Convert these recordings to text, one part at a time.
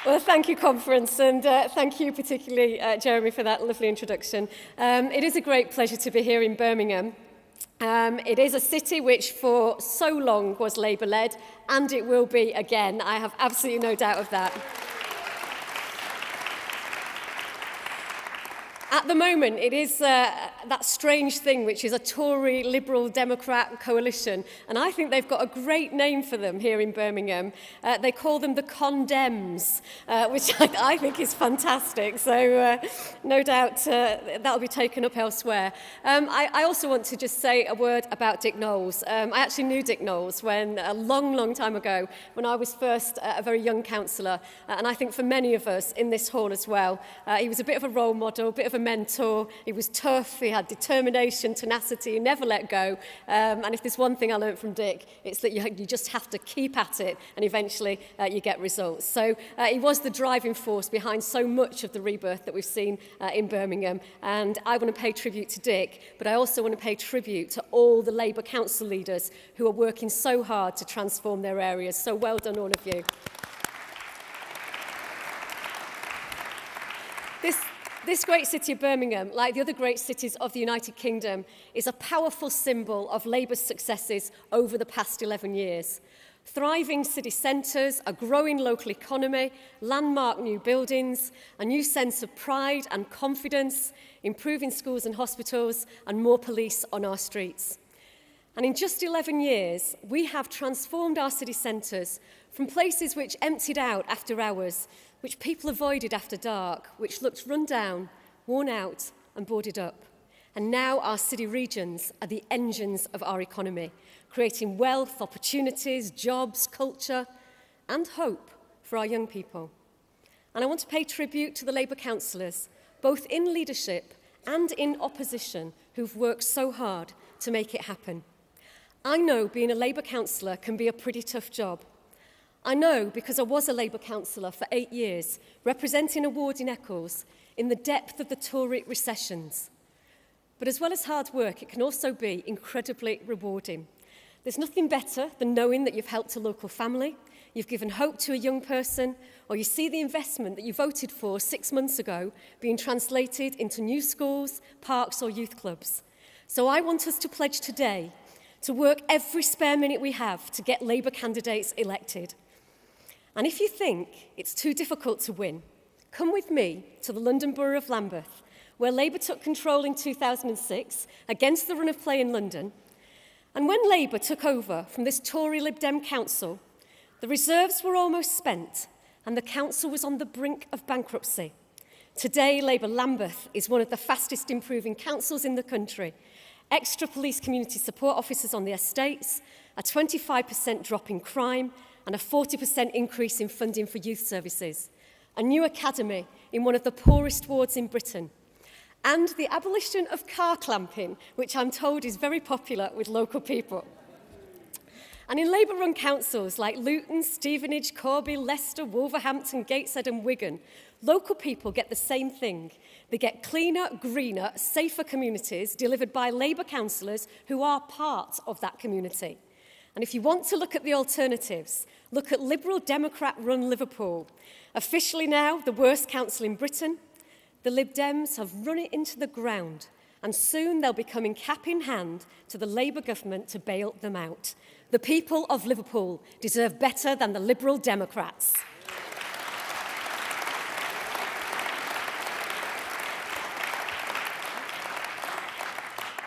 Well, thank you, Conference, and thank you particularly, Jeremy, for that lovely introduction. It is a great pleasure to be here in Birmingham. It is a city which for so long was Labour-led, and it will be again. I have absolutely no doubt of that. At the moment, it is that strange thing, which is a Tory, Liberal, Democrat coalition. And I think they've got a great name for them here in Birmingham. They call them the Condemns, which I think is fantastic. So no doubt that'll be taken up elsewhere. I also want to just say a word about Dick Knowles. I actually knew Dick Knowles when, a long, long time ago, when I was first a very young councillor. And I think for many of us in this hall as well, he was a bit of a role model, a bit of a mentor. He was tough, he had determination, tenacity, he never let go. And if there's one thing I learned from Dick, it's that you just have to keep at it and eventually you get results. So he was the driving force behind so much of the rebirth that we've seen in Birmingham. And I want to pay tribute to Dick, but I also want to pay tribute to all the Labour council leaders who are working so hard to transform their areas. So well done, all of you. This great city of Birmingham, like the other great cities of the United Kingdom, is a powerful symbol of Labour's successes over the past 11 years. Thriving city centres, a growing local economy, landmark new buildings, a new sense of pride and confidence, improving schools and hospitals, and more police on our streets. And in just 11 years, we have transformed our city centres from places which emptied out after hours, which people avoided after dark, which looked run down, worn out and boarded up. And now our city regions are the engines of our economy, creating wealth, opportunities, jobs, culture and hope for our young people. And I want to pay tribute to the Labour councillors, both in leadership and in opposition, who've worked so hard to make it happen. I know being a Labour councillor can be a pretty tough job. I know because I was a Labour councillor for 8 years, representing a ward in Eccles in the depth of the Tory recessions. But as well as hard work, it can also be incredibly rewarding. There's nothing better than knowing that you've helped a local family, you've given hope to a young person, or you see the investment that you voted for 6 months ago being translated into new schools, parks or youth clubs. So I want us to pledge today to work every spare minute we have to get Labour candidates elected. And if you think it's too difficult to win, come with me to the London Borough of Lambeth, where Labour took control in 2006 against the run of play in London. And when Labour took over from this Tory Lib Dem council, the reserves were almost spent and the council was on the brink of bankruptcy. Today, Labour Lambeth is one of the fastest improving councils in the country. Extra police community support officers on the estates, a 25% drop in crime, and a 40% increase in funding for youth services, a new academy in one of the poorest wards in Britain, and the abolition of car clamping, which I'm told is very popular with local people. And in Labour-run councils like Luton, Stevenage, Corby, Leicester, Wolverhampton, Gateshead and Wigan, local people get the same thing. They get cleaner, greener, safer communities delivered by Labour councillors who are part of that community. And if you want to look at the alternatives, look at Liberal Democrat-run Liverpool. Officially now, the worst council in Britain, the Lib Dems have run it into the ground, and soon they'll be coming cap in hand to the Labour government to bail them out. The people of Liverpool deserve better than the Liberal Democrats.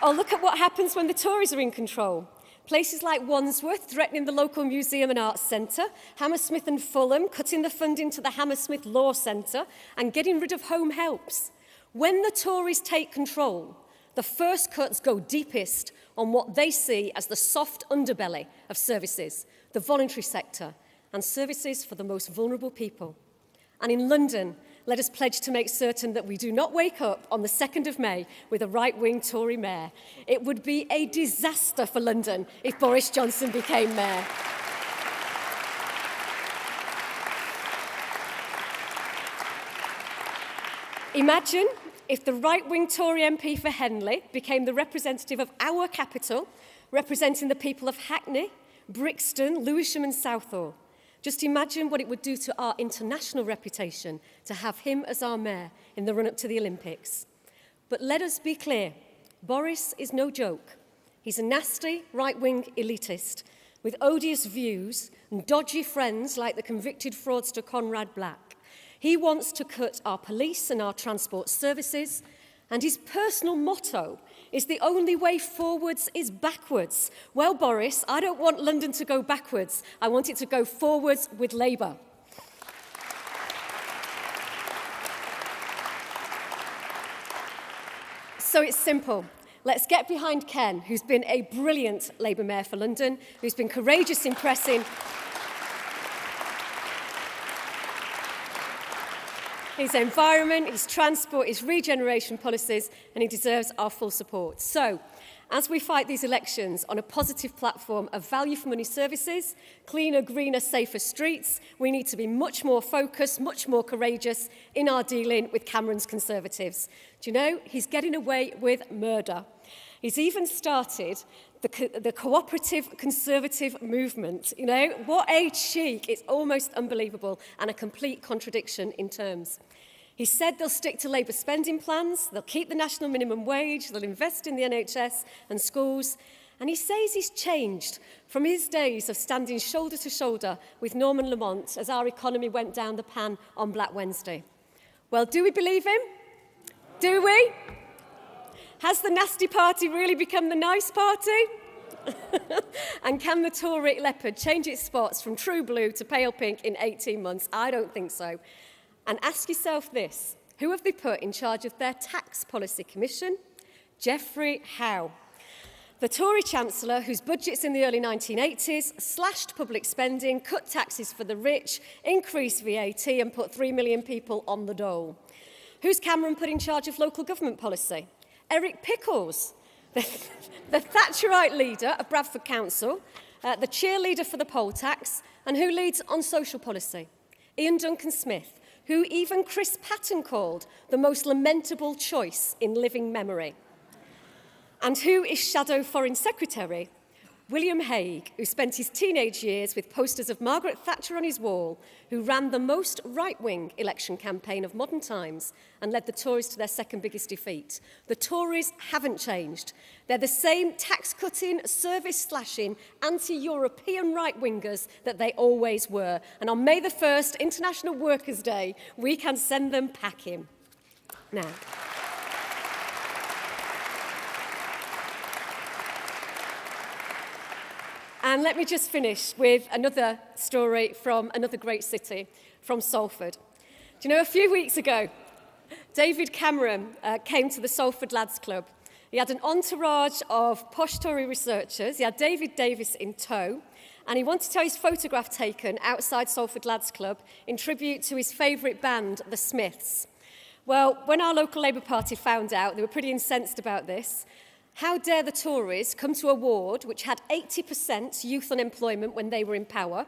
Oh, look at what happens when the Tories are in control. Places like Wandsworth threatening the local museum and arts centre, Hammersmith and Fulham cutting the funding to the Hammersmith Law Centre and getting rid of home helps. When the Tories take control, the first cuts go deepest on what they see as the soft underbelly of services, the voluntary sector, and services for the most vulnerable people. And in London, let us pledge to make certain that we do not wake up on the 2nd of May with a right-wing Tory mayor. It would be a disaster for London if Boris Johnson became mayor. Imagine if the right-wing Tory MP for Henley became the representative of our capital, representing the people of Hackney, Brixton, Lewisham and Southall. Just imagine what it would do to our international reputation to have him as our mayor in the run-up to the Olympics. But let us be clear, Boris is no joke. He's a nasty, right-wing elitist with odious views and dodgy friends like the convicted fraudster Conrad Black. He wants to cut our police and our transport services, and his personal motto is the only way forwards is backwards. Well, Boris, I don't want London to go backwards. I want it to go forwards with Labour. So it's simple. Let's get behind Ken, who's been a brilliant Labour mayor for London, who's been courageous in pressing his environment, his transport, his regeneration policies, and he deserves our full support. So, as we fight these elections on a positive platform of value for money services, cleaner, greener, safer streets, we need to be much more focused, much more courageous in our dealing with Cameron's Conservatives. Do you know, he's getting away with murder. He's even started the cooperative Conservative movement. You know, what a cheek. It's almost unbelievable and a complete contradiction in terms. He said they'll stick to Labour spending plans, they'll keep the national minimum wage, they'll invest in the NHS and schools. And he says he's changed from his days of standing shoulder to shoulder with Norman Lamont as our economy went down the pan on Black Wednesday. Well, do we believe him? Do we? Has the nasty party really become the nice party? And can the Tory leopard change its spots from true blue to pale pink in 18 months? I don't think so. And ask yourself this, who have they put in charge of their tax policy commission? Geoffrey Howe, the Tory Chancellor whose budgets in the early 1980s slashed public spending, cut taxes for the rich, increased VAT and put 3 million people on the dole. Who's Cameron put in charge of local government policy? Eric Pickles, the Thatcherite leader of Bradford Council, the cheerleader for the poll tax, and who leads on social policy? Ian Duncan-Smith, who even Chris Patten called the most lamentable choice in living memory. And who is Shadow Foreign Secretary? William Hague, who spent his teenage years with posters of Margaret Thatcher on his wall, who ran the most right-wing election campaign of modern times and led the Tories to their second biggest defeat. The Tories haven't changed. They're the same tax-cutting, service-slashing, anti-European right-wingers that they always were. And on May the 1st, International Workers' Day, we can send them packing. Now, and let me just finish with another story from another great city, from Salford. Do you know, a few weeks ago, David Cameron came to the Salford Lads Club. He had an entourage of posh Tory researchers. He had David Davis in tow, and he wanted to have his photograph taken outside Salford Lads Club in tribute to his favourite band, the Smiths. Well, when our local Labour Party found out, they were pretty incensed about this. How dare the Tories come to a ward which had 80% youth unemployment when they were in power?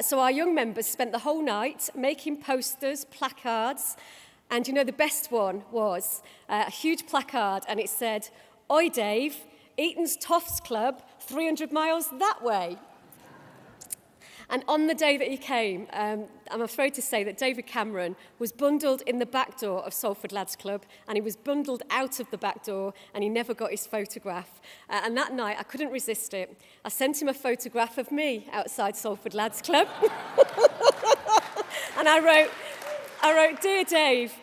So our young members spent the whole night making posters, placards, and you know the best one was a huge placard, and it said, "Oi Dave, Eton's Toffs Club, 300 miles that way." And on the day that he came, I'm afraid to say that David Cameron was bundled in the back door of Salford Lads Club, and he was bundled out of the back door, and he never got his photograph. And that night, I couldn't resist it. I sent him a photograph of me outside Salford Lads Club. And I wrote, "Dear Dave,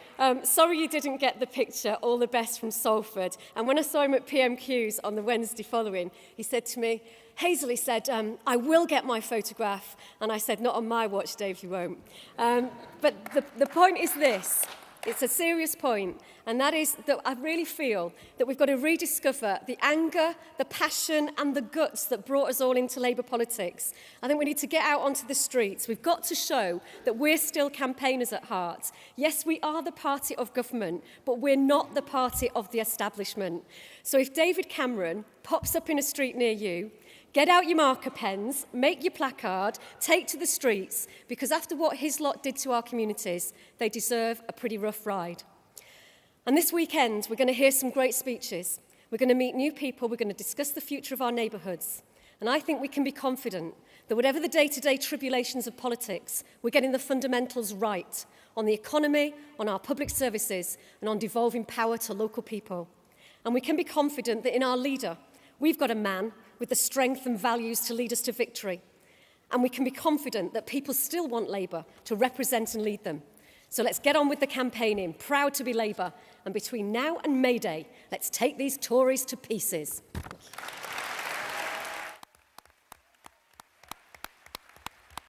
sorry you didn't get the picture, all the best from Salford." And when I saw him at PMQs on the Wednesday following, he said to me, "Hazel," he said, "I will get my photograph." And I said, "Not on my watch, Dave, you won't." But the point is this. It's a serious point, and that is that I really feel that we've got to rediscover the anger, the passion and the guts that brought us all into Labour politics. I think we need to get out onto the streets. We've got to show that we're still campaigners at heart. Yes, we are the party of government, but we're not the party of the establishment. So if David Cameron pops up in a street near you, get out your marker pens, make your placard, take to the streets, because after what his lot did to our communities, they deserve a pretty rough ride. And this weekend, we're going to hear some great speeches. We're going to meet new people. We're going to discuss the future of our neighbourhoods. And I think we can be confident that whatever the day-to-day tribulations of politics, we're getting the fundamentals right on the economy, on our public services, and on devolving power to local people. And we can be confident that in our leader, we've got a man with the strength and values to lead us to victory. And we can be confident that people still want Labour to represent and lead them. So let's get on with the campaigning, proud to be Labour. And between now and May Day, let's take these Tories to pieces.